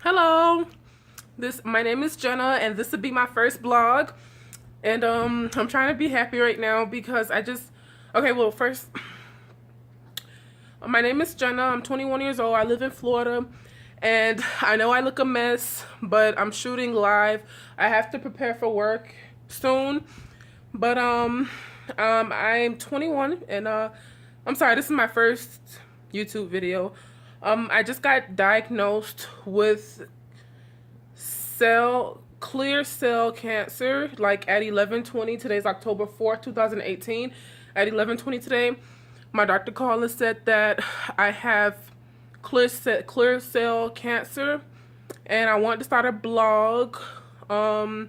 Hello. My name is Jenna and this will be my first blog. And I'm trying to be happy right now because first my name is Jenna. I'm 21 years old. I live in Florida. And I know I look a mess, but I'm shooting live. I have to prepare for work soon. But I'm 21 and I'm sorry, this is my first YouTube video. I just got diagnosed with clear cell cancer, like at 11:20. Today's October 4th, 2018. At 11:20 today, my doctor called and said that I have clear cell cancer, and I want to start a blog, a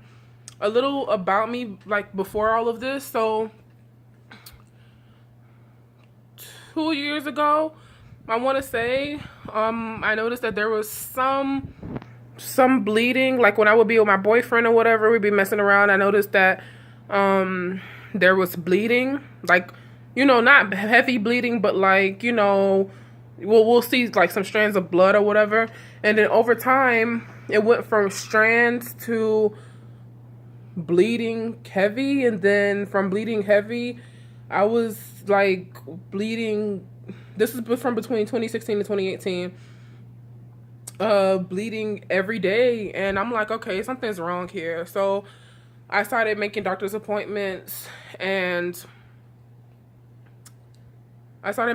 little about me, like before all of this. So 2 years ago, I want to say, I noticed that there was some bleeding, like when I would be with my boyfriend or whatever, we'd be messing around. I noticed that there was bleeding, like, not heavy bleeding, but like, we'll see like some strands of blood or whatever. And then over time, it went from strands to bleeding heavy, and then from bleeding heavy, I was like bleeding. This is from between 2016 and 2018. Bleeding every day, and I'm like, okay, something's wrong here. So I started making doctor's appointments, and I'm sorry,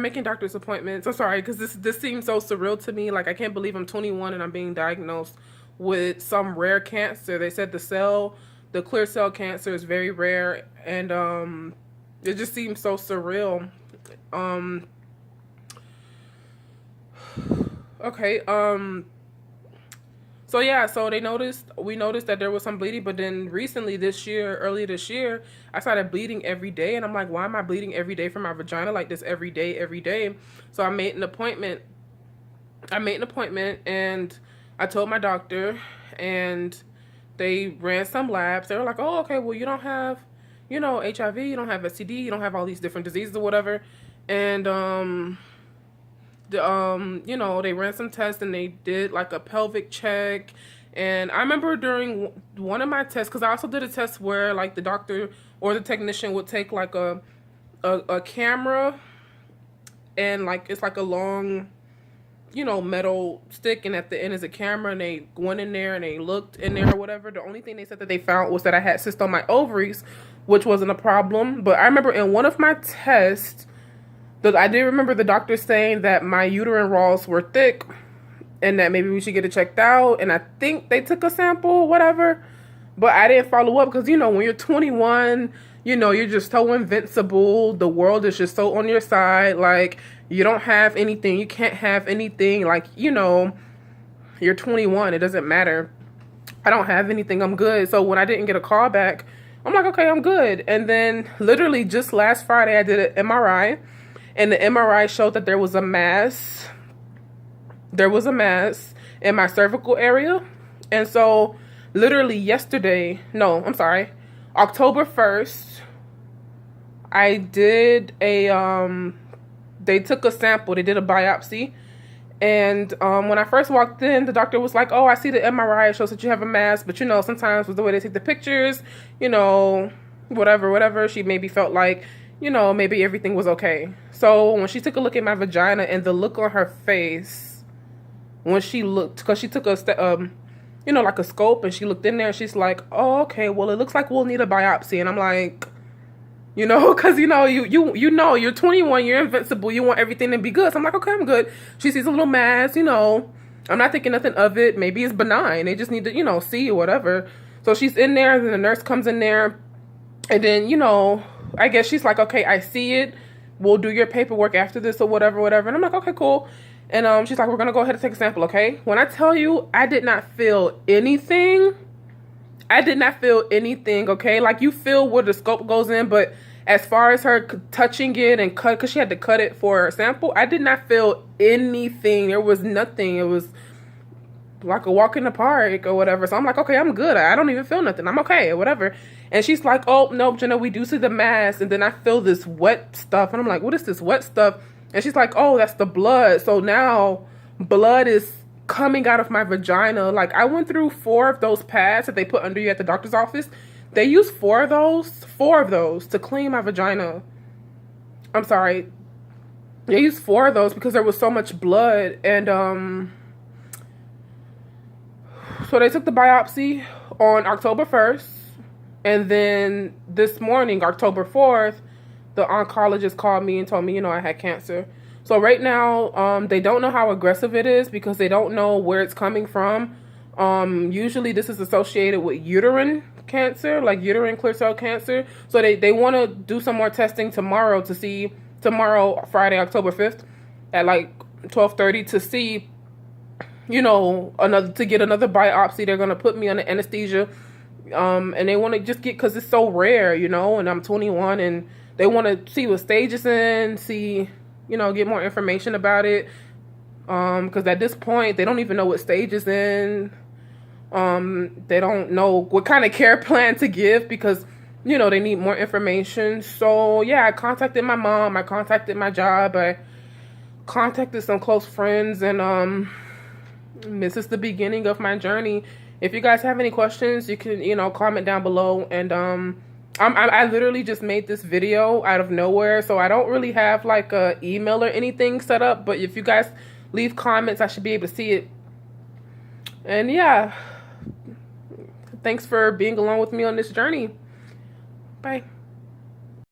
because this seems so surreal to me. Like, I can't believe I'm 21 and I'm being diagnosed with some rare cancer. They said the clear cell cancer is very rare, and it just seems so surreal. Okay, so yeah, so we noticed that there was some bleeding, but then recently early this year, I started bleeding every day, and I'm like, why am I bleeding every day from my vagina like this every day? So I made an appointment, and I told my doctor, and they ran some labs. They were like, oh, okay, well, you don't have, HIV, you don't have STD, you don't have all these different diseases or whatever. And, they ran some tests, and they did like a pelvic check. And I remember during one of my tests, because I also did a test where like the doctor or the technician would take like a camera, and like it's like a long, metal stick, and at the end is a camera, and they went in there and they looked in there or whatever. The only thing they said that they found was that I had cyst on my ovaries, which wasn't a problem. But I remember in one of my tests, I did remember the doctor saying that my uterine walls were thick and that maybe we should get it checked out. And I think they took a sample, whatever. But I didn't follow up because, when you're 21, you're just so invincible. The world is just so on your side. Like, you don't have anything. You can't have anything. Like, you're 21. It doesn't matter. I don't have anything. I'm good. So when I didn't get a call back, I'm like, okay, I'm good. And then literally just last Friday, I did an MRI. And the MRI showed that there was a mass. There was a mass in my cervical area. And so literally October 1st, I did they took a sample. They did a biopsy. And when I first walked in, the doctor was like, oh, I see the MRI. It shows that you have a mass. But, sometimes with the way they take the pictures, whatever, she maybe felt like, maybe everything was okay. So when she took a look at my vagina, and the look on her face when she looked, because she took like a scope, and she looked in there, and she's like, oh, okay, well, it looks like we'll need a biopsy. And I'm like, because, you're 21, you're invincible, you want everything to be good. So I'm like, okay, I'm good. She sees a little mass, I'm not thinking nothing of it. Maybe it's benign. They just need to, see or whatever. So she's in there, and then the nurse comes in there, and then, I guess she's like, okay, I see it. We'll do your paperwork after this or whatever. And I'm like, okay, cool. And she's like, we're going to go ahead and take a sample, okay? When I tell you, I did not feel anything. Okay? Like, you feel where the scope goes in, but as far as her touching it and cut, because she had to cut it for a sample, I did not feel anything. There was nothing. It was like a walk in the park or whatever. So I'm like, okay, I'm good. I don't even feel nothing. I'm okay or whatever. And she's like, oh, no, Jenna, we do see the mass. And then I feel this wet stuff. And I'm like, what is this wet stuff? And she's like, oh, that's the blood. So now blood is coming out of my vagina. Like, I went through 4 of those pads that they put under you at the doctor's office. They used 4 of those to clean my vagina. I'm sorry. They used 4 of those because there was so much blood. And so they took the biopsy on October 1st. And then this morning, October 4th, the oncologist called me and told me, I had cancer. So right now, they don't know how aggressive it is because they don't know where it's coming from. Usually this is associated with uterine cancer, like uterine clear cell cancer. So they want to do some more testing tomorrow to see, Friday, October 5th at like 12:30 to see, to get another biopsy. They're going to put me under anesthesia. And they want to just get, because it's so rare, and I'm 21, and they want to see what stage it's in, see, get more information about it. Because at this point, they don't even know what stage it's in. They don't know what kind of care plan to give because, they need more information. So, yeah, I contacted my mom. I contacted my job. I contacted some close friends. And this is the beginning of my journey. If you guys have any questions, you can, comment down below. And I literally just made this video out of nowhere. So I don't really have like a email or anything set up. But if you guys leave comments, I should be able to see it. And yeah, thanks for being along with me on this journey. Bye.